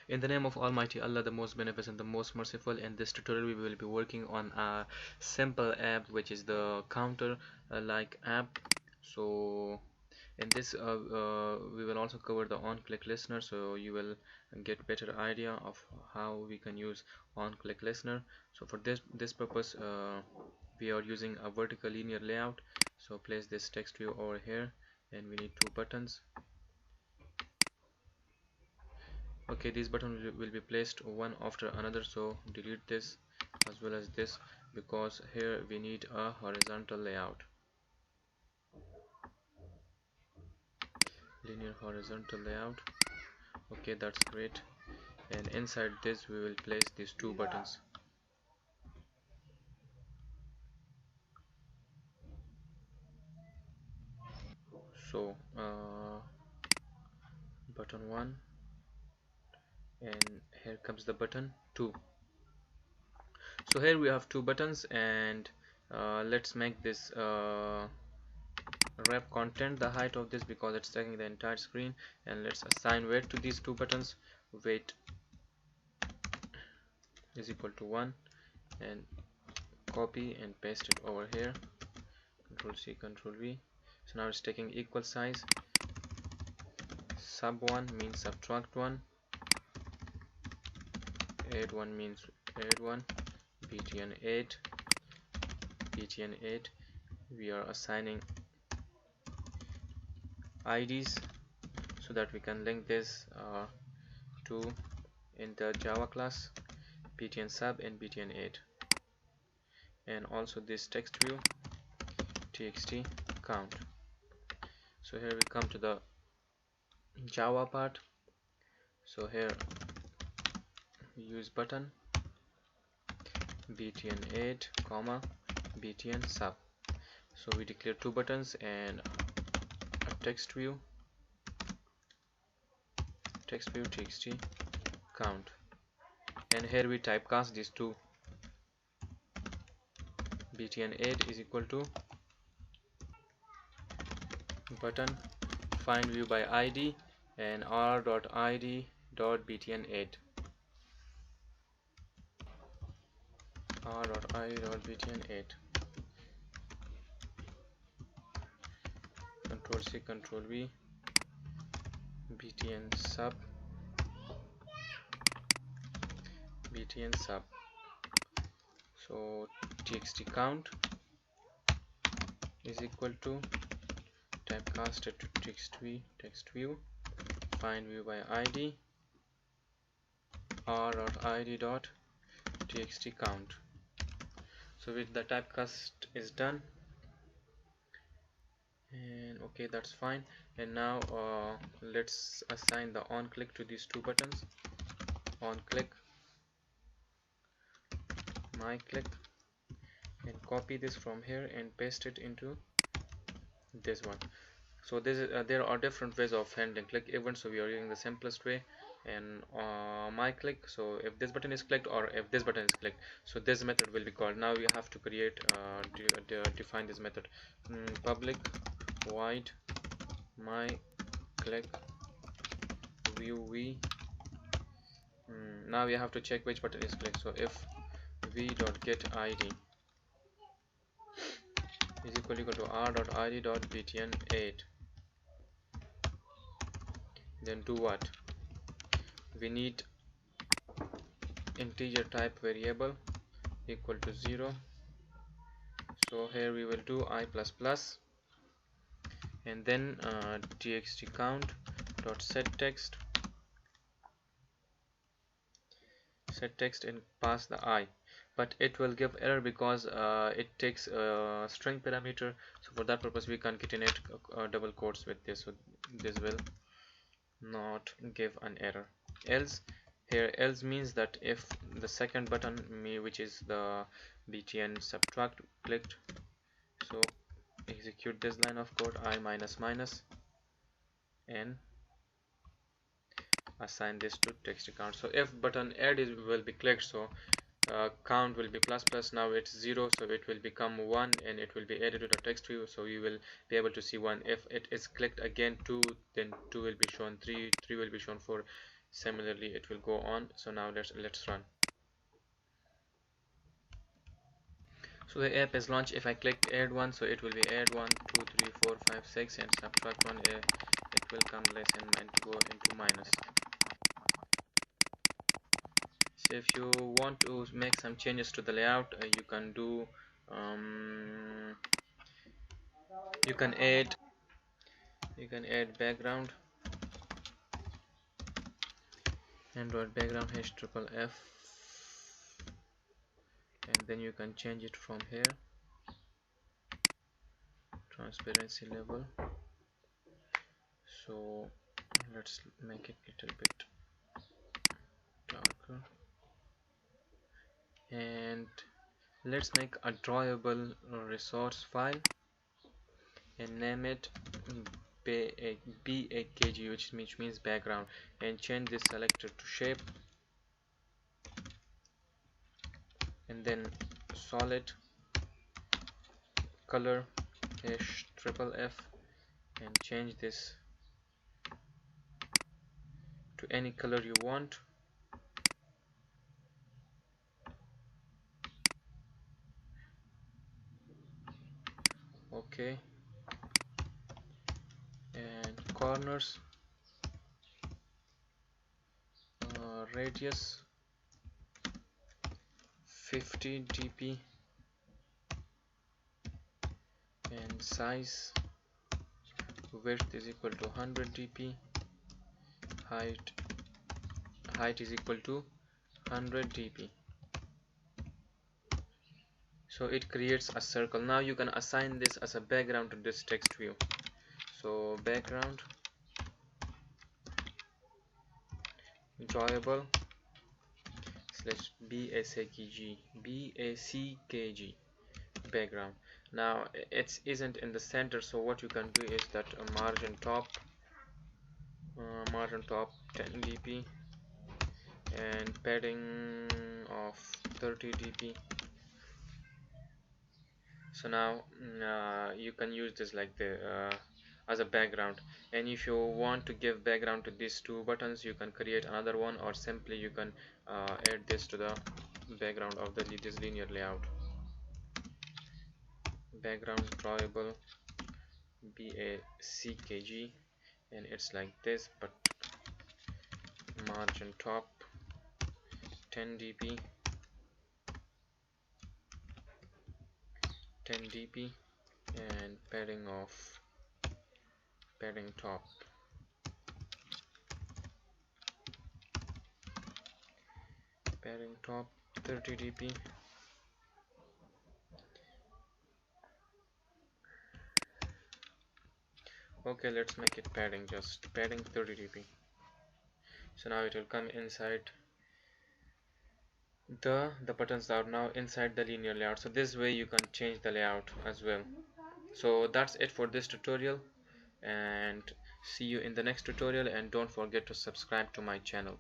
In the name of Almighty Allah, the most beneficent, the most merciful. In this tutorial, we will be working on a simple app which is the counter like app. So in this we will also cover the on-click listener, so you will get better idea of how we can use on-click listener. So for this purpose, we are using a vertical linear layout. So place this text view over here, and we need two buttons. Okay, these buttons will be placed one after another, so delete this as well as this, because here we need a horizontal layout, linear horizontal layout. Okay, that's great. And inside this we will place these two buttons. So button 1, and here comes the button 2. So here we have two buttons, and let's make this wrap content the height of this, because it's taking the entire screen. And let's assign weight to these two buttons. Weight is equal to 1, and copy and paste it over here. Control C, Control V. So now it's taking equal size. Sub 1 means subtract 1, add 1 means add 1, btn 8, btn 8. We are assigning IDs so that we can link this to in the Java class, btn sub and btn 8. And also this text view, txt count. So here we come to the Java part. So here we use button btn 8 comma btn sub. So we declare two buttons and a text view txt count, and here we typecast these two. btn 8 is equal to button find view by id and r.id.btn8, r.id.btn8. Control C, Control V, btn sub, btn sub. So txt count is equal to typecasted to text view find view by id r.id.txt count. So with the typecast is done, and okay, that's fine. And now let's assign the on click to these two buttons. On click, my click, and copy this from here and paste it into this one. So this is, there are different ways of handling click events, so we are using the simplest way. And my click, so if this button is clicked or if this button is clicked, so this method will be called. Now we have to create define this method. Public void my click view v. Now we have to check which button is clicked. So if v.get id is equal to r.id.btn8, then do what? We need integer type variable equal to 0. So here we will do I++, and then txt count dot set text and pass the I, but it will give error because it takes a string parameter. So for that purpose we concatenate double quotes with this, so this will not give an error. Else, here else means that if the second button which is the btn subtract clicked, so execute this line of code I minus minus and assign this to text count. So if button add will be clicked, so count will be plus plus. Now it's 0, so it will become 1 and it will be added to the text view, so you will be able to see 1. If it is clicked again 2, then 2 will be shown, 3 will be shown, 4, Similarly it will go on. So now let's run. So the app is launched. If I click add one, so it will be add 1 2 3 4 5 6 and subtract 1, it will come less and go into minus. So if you want to make some changes to the layout, you can do you can add background, Android background hash triple F, and then you can change it from here. Transparency level, so let's make it a little bit darker, and let's make a drawable resource file and name it BAKG, which means background, and change this selector to shape, and then solid color hash triple F, and change this to any color you want. Okay, and corners, radius 50 dp, and size, width is equal to 100 dp, height is equal to 100 dp. So it creates a circle. Now you can assign this as a background to this text view. So background drawable slash BACKG background. Now it isn't in the center, so what you can do is that margin top 10 dp and padding of 30 dp. So now you can use this like the as a background, and if you want to give background to these two buttons, you can create another one, or simply you can add this to the background of this linear layout. Background drawable BACKG, and it's like this, but margin top 10 dp, 10 dp, and padding top 30 dp. Okay, let's make it just padding 30 dp. So now it will come inside the buttons are now inside the linear layout. So this way you can change the layout as well. So that's it for this tutorial, and see you in the next tutorial, and don't forget to subscribe to my channel.